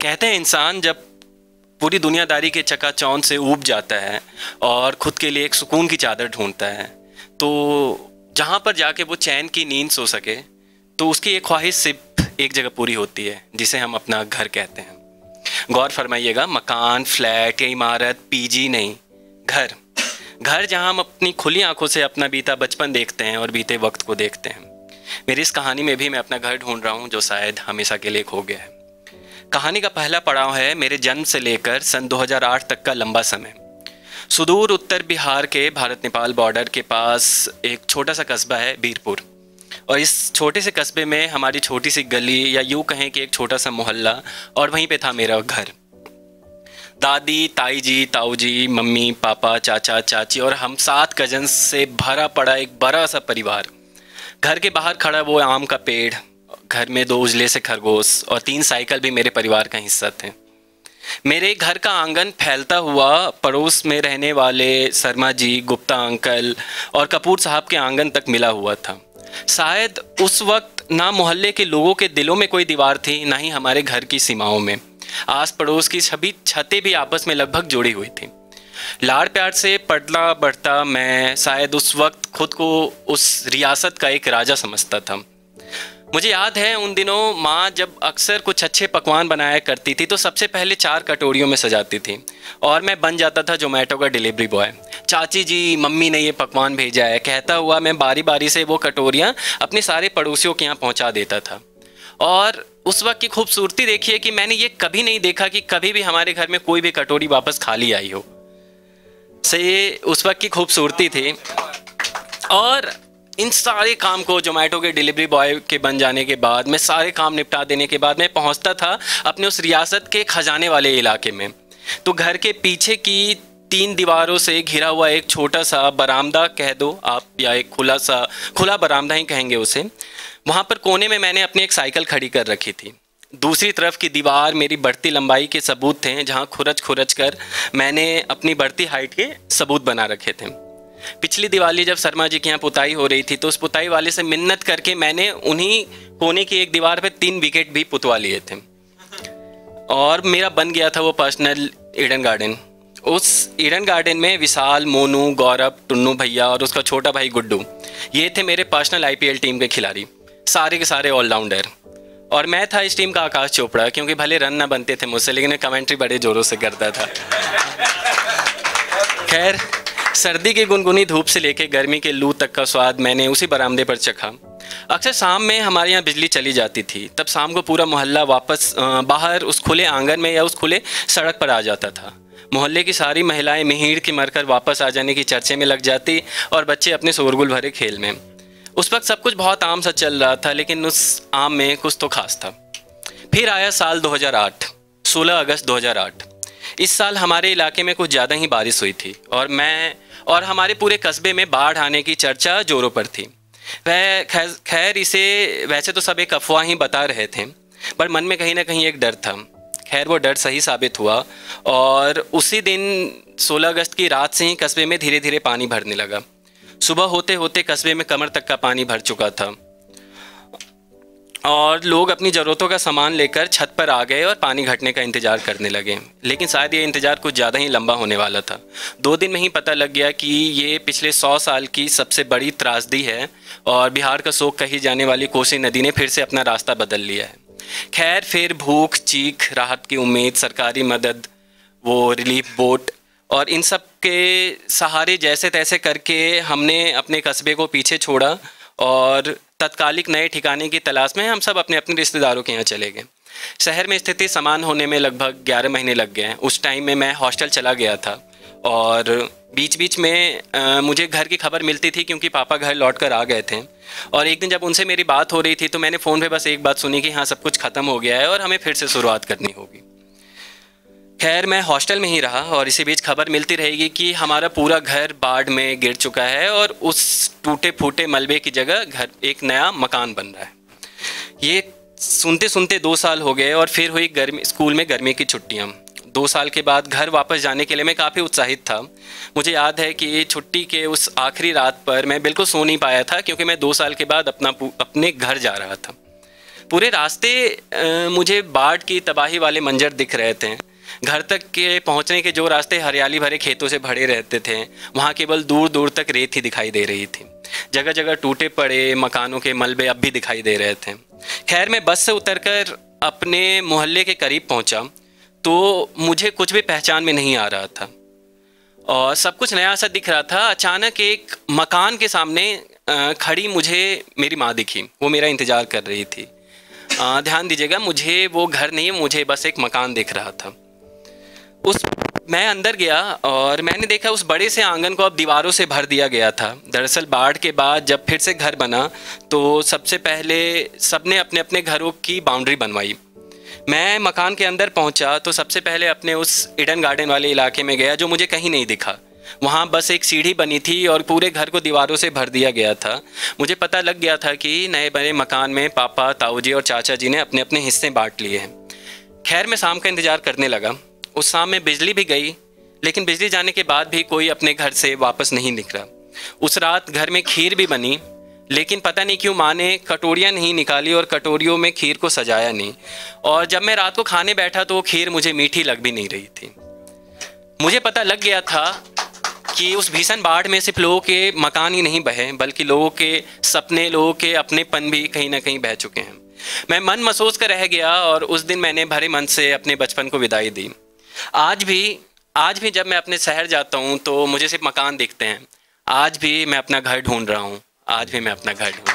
कहते हैं इंसान जब पूरी दुनियादारी के चकाचौंध से ऊब जाता है और ख़ुद के लिए एक सुकून की चादर ढूंढता है, तो जहाँ पर जाके वो चैन की नींद सो सके, तो उसकी एक ख्वाहिश सिर्फ एक जगह पूरी होती है, जिसे हम अपना घर कहते हैं। गौर फरमाइएगा, मकान, फ्लैट या इमारत, पीजी नहीं, घर। घर जहाँ हम अपनी खुली आंखों से अपना बीता बचपन देखते हैं और बीते वक्त को देखते हैं। मेरी इस कहानी में भी मैं अपना घर ढूंढ रहा हूँ, जो शायद हमेशा के लिए खो गया है। कहानी का पहला पड़ाव है मेरे जन्म से लेकर सन 2008 तक का लंबा समय। सुदूर उत्तर बिहार के भारत नेपाल बॉर्डर के पास एक छोटा सा कस्बा है बीरपुर, और इस छोटे से कस्बे में हमारी छोटी सी गली, या यूँ कहें कि एक छोटा सा मोहल्ला, और वहीं पे था मेरा घर। दादी, ताई जी, ताऊ जी, मम्मी, पापा, चाचा, चाची और हम 7 कजन से भरा पड़ा एक बड़ा सा परिवार। घर के बाहर खड़ा वो आम का पेड़, घर में 2 उजले से खरगोश और 3 साइकिल भी मेरे परिवार का हिस्सा थे। मेरे घर का आंगन फैलता हुआ पड़ोस में रहने वाले शर्मा जी, गुप्ता अंकल और कपूर साहब के आंगन तक मिला हुआ था। शायद उस वक्त ना मोहल्ले के लोगों के दिलों में कोई दीवार थी, ना ही हमारे घर की सीमाओं में। आस पड़ोस की सभी छतें भी आपस में लगभग जुड़ी हुई थी। लाड़ प्यार से पलता बढ़ता मैं शायद उस वक्त खुद को उस रियासत का एक राजा समझता था। मुझे याद है उन दिनों माँ जब अक्सर कुछ अच्छे पकवान बनाया करती थी तो सबसे पहले 4 कटोरियों में सजाती थी, और मैं बन जाता था जोमेटो का डिलीवरी बॉय। चाची जी, मम्मी ने ये पकवान भेजा है कहता हुआ मैं बारी बारी से वो कटोरियाँ अपने सारे पड़ोसियों के यहाँ पहुँचा देता था। और उस वक्त की खूबसूरती देखिए कि मैंने ये कभी नहीं देखा कि कभी भी हमारे घर में कोई भी कटोरी वापस खाली आई हो। से उस वक्त की खूबसूरती थी। और इन सारे काम को जोमेटो के डिलीवरी बॉय के बन जाने के बाद, मैं सारे काम निपटा देने के बाद मैं पहुंचता था अपने उस रियासत के खजाने वाले इलाके में। तो घर के पीछे की 3 दीवारों से घिरा हुआ एक छोटा सा बरामदा कह दो आप, या एक खुला बरामदा ही कहेंगे उसे। वहाँ पर कोने में मैंने अपनी एक साइकिल खड़ी कर रखी थी। दूसरी तरफ की दीवार मेरी बढ़ती लंबाई के सबूत थे, जहाँ खुरच कर मैंने अपनी बढ़ती हाइट के सबूत बना रखे थे। पिछली दिवाली जब शर्मा जी के यहाँ पुताई हो रही थी तो उस पुताई वाले से मिन्नत करके मैंने उन्हीं कोने की एक दीवार पे 3 विकेट भी पुतवा लिए थे, और मेरा बन गया था वो पर्सनल ईडन गार्डन। उस ईडन गार्डन में विशाल, मोनू, गौरव, टुन्नू भैया और उसका छोटा भाई गुड्डू, ये थे मेरे पर्सनल IPL टीम के खिलाड़ी, सारे के सारे ऑलराउंडर। और मैं था इस टीम का आकाश चोपड़ा, क्योंकि भले रन ना बनते थे मुझसे, लेकिन कमेंट्री बड़े ज़ोरों से करता था। खैर, सर्दी की गुनगुनी धूप से लेकर गर्मी के लू तक का स्वाद मैंने उसी बरामदे पर चखा। अक्सर शाम में हमारे यहाँ बिजली चली जाती थी, तब शाम को पूरा मोहल्ला वापस बाहर उस खुले आंगन में या उस खुले सड़क पर आ जाता था। मोहल्ले की सारी महिलाएं मिहीर की मरकर वापस आ जाने की चर्चे में लग जाती और बच्चे अपने शोरगुल भरे खेल में। उस वक्त सब कुछ बहुत आम सा चल रहा था, लेकिन उस आम में कुछ तो खास था। फिर आया साल 2008, 16 अगस्त 2008। इस साल हमारे इलाके में कुछ ज़्यादा ही बारिश हुई थी, और मैं और हमारे पूरे कस्बे में बाढ़ आने की चर्चा जोरों पर थी। खैर इसे वैसे तो सब एक अफवाह ही बता रहे थे, पर मन में कहीं ना कहीं एक डर था। खैर वो डर सही साबित हुआ, और उसी दिन 16 अगस्त की रात से ही कस्बे में धीरे धीरे पानी भरने लगा। सुबह होते होते कस्बे में कमर तक का पानी भर चुका था, और लोग अपनी ज़रूरतों का सामान लेकर छत पर आ गए और पानी घटने का इंतज़ार करने लगे। लेकिन शायद ये इंतज़ार कुछ ज़्यादा ही लंबा होने वाला था। 2 दिन में ही पता लग गया कि ये पिछले 100 साल की सबसे बड़ी त्रासदी है, और बिहार का शोक कही जाने वाली कोसी नदी ने फिर से अपना रास्ता बदल लिया है। खैर फिर भूख, चीख, राहत की उम्मीद, सरकारी मदद, वो रिलीफ बोट और इन सब के सहारे जैसे तैसे करके हमने अपने कस्बे को पीछे छोड़ा, और तत्कालिक नए ठिकाने की तलाश में हम सब अपने अपने रिश्तेदारों के यहाँ चले गए। शहर में स्थिति समान होने में लगभग 11 महीने लग गए हैं। उस टाइम में मैं हॉस्टल चला गया था, और बीच बीच में मुझे घर की खबर मिलती थी, क्योंकि पापा घर लौट कर आ गए थे। और एक दिन जब उनसे मेरी बात हो रही थी तो मैंने फ़ोन पे बस एक बात सुनी कि हाँ, सब कुछ ख़त्म हो गया है और हमें फिर से शुरुआत करनी होगी। खैर मैं हॉस्टल में ही रहा, और इसी बीच खबर मिलती रहेगी कि हमारा पूरा घर बाढ़ में गिर चुका है, और उस टूटे फूटे मलबे की जगह घर एक नया मकान बन रहा है। ये सुनते सुनते 2 साल हो गए, और फिर हुई स्कूल में गर्मी की छुट्टियाँ। 2 साल के बाद घर वापस जाने के लिए मैं काफ़ी उत्साहित था। मुझे याद है कि छुट्टी के उस आखिरी रात पर मैं बिल्कुल सो नहीं पाया था, क्योंकि मैं 2 साल के बाद अपने घर जा रहा था। पूरे रास्ते मुझे बाढ़ की तबाही वाले मंजर दिख रहे थे। घर तक के पहुंचने के जो रास्ते हरियाली भरे खेतों से भरे रहते थे, वहाँ केवल दूर दूर तक रेत ही दिखाई दे रही थी। जगह जगह टूटे पड़े मकानों के मलबे अब भी दिखाई दे रहे थे। खैर, मैं बस से उतरकर अपने मोहल्ले के करीब पहुंचा तो मुझे कुछ भी पहचान में नहीं आ रहा था और सब कुछ नया सा दिख रहा था। अचानक एक मकान के सामने खड़ी मुझे मेरी माँ दिखी। वो मेरा इंतज़ार कर रही थी। ध्यान दीजिएगा, मुझे वो घर नहीं, मुझे बस एक मकान दिख रहा था। मैं अंदर गया और मैंने देखा उस बड़े से आंगन को अब दीवारों से भर दिया गया था। दरअसल बाढ़ के बाद जब फिर से घर बना तो सबसे पहले सबने अपने अपने घरों की बाउंड्री बनवाई। मैं मकान के अंदर पहुंचा तो सबसे पहले अपने उस ईडन गार्डन वाले इलाके में गया जो मुझे कहीं नहीं दिखा। वहाँ बस एक सीढ़ी बनी थी और पूरे घर को दीवारों से भर दिया गया था। मुझे पता लग गया था कि नए बने मकान में पापा, ताऊजी और चाचा जी ने अपने अपने हिस्से बांट लिए हैं। खैर, मैं शाम का इंतज़ार करने लगा। उस शाम में बिजली भी गई, लेकिन बिजली जाने के बाद भी कोई अपने घर से वापस नहीं निकला। उस रात घर में खीर भी बनी, लेकिन पता नहीं क्यों माँ ने कटोरियाँ नहीं निकाली और कटोरियों में खीर को सजाया नहीं। और जब मैं रात को खाने बैठा तो वो खीर मुझे मीठी लग भी नहीं रही थी। मुझे पता लग गया था कि उस भीषण बाढ़ में सिर्फ लोगों के मकान ही नहीं बहे, बल्कि लोगों के सपने, लोगों के अपनेपन भी कहीं ना कहीं बह चुके हैं। मैं मन महसूस कर रह गया और उस दिन मैंने भरे मन से अपने बचपन को विदाई दी। आज भी जब मैं अपने शहर जाता हूँ तो मुझे सिर्फ मकान दिखते हैं। आज भी मैं अपना घर ढूंढ रहा हूँ। आज भी मैं अपना घर ढूंढ